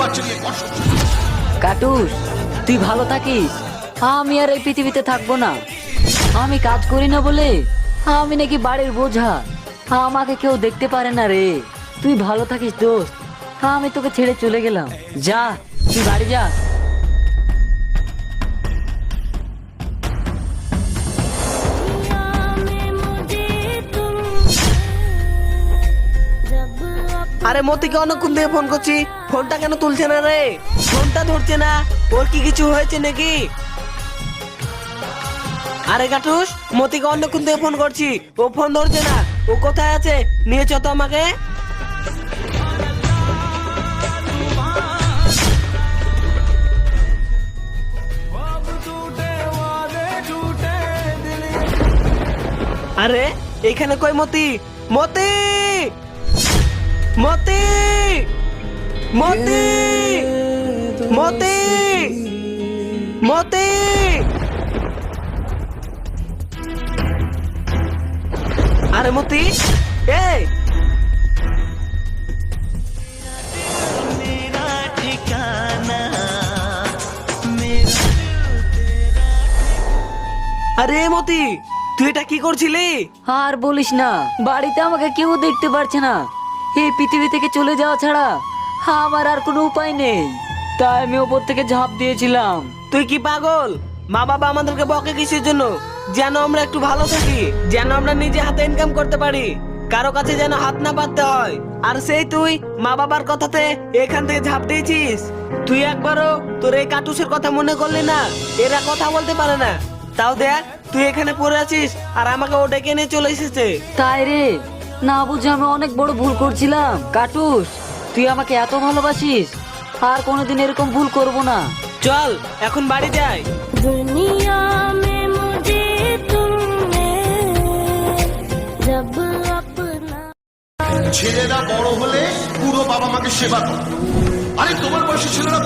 বাচ্চা নিয়ে কষ্ট। কাটুস, তুই ভালো থাকিস। আমি আর এই পৃথিবীতে থাকবো না। আমি কাজ করি না বলে আমি নাকি বাড়ির বোঝা। আমাকে কেউ দেখতে পারে না রে। তুই ভালো থাকিস দোস্ত। আমি তোকে ছেড়ে চলে গেলাম। যা, তুই বাড়ি যা। আরে মতিকে অনেকক্ষণ দিয়ে ফোন করছি, ফোনটা কেন তুলছে না রে? ফোনটা ধরছে না, ওর কি কিছু হয়েছে নাকি? আরে কাটুস, মতিকে অনেকক্ষণ দিয়ে ফোন করছি, ও ফোন ধরছে না। ও কোথায় আছে, নিয়ে চল তো আমাকে। আরে এখানে কই মতি? মতি, মতি, মতি, মতি, মতি। আরে মতি, এই আরে মতি, তুই এটা কি করছিলি? আর বলিস না, বাড়িতে আমাকে কেউ দেখতে পারছে না। এই পৃথিবী থেকে চলে যাওয়া ছাড়া আমার আর কোনো উপায় নেই। তাই আমি ওপর থেকে ঝাঁপ দিয়েছিলাম। তুই কি পাগল? মা বাবা আমাদেরকে বকে কিসের জন্য? যেন আমরা একটু ভালো থাকি, যেন আমরা নিজে হাতে ইনকাম করতে পারি, কারো কাছে যেন হাত না পাততে হয়। আর সেই তুই মা বাবার কথাতে এখান থেকে ঝাঁপ দিয়েছিস। তুই একবারও তোর এই কাটুসের কথা মনে করলি না? এরা কথা বলতে পারে না, তাও দেখ তুই এখানে পড়ে আছিস আর আমাকে ও ডেকে নিয়ে চলে এসেছে। তাই রে, না বুঝে আমি অনেক বড় ভুল করছিলাম। কাটুস, তুই আমাকে এত ভালোবাসিস, আর কোনোদিন এরকম ভুল করব না। চল এখন বাড়ি যাই। दुनिया में मुझे तुमने जब अपना। ছেলেরা বড় হলে পুরো বাবা মাকে সেবা করে। আরে তোমার বয়সী ছেলেরা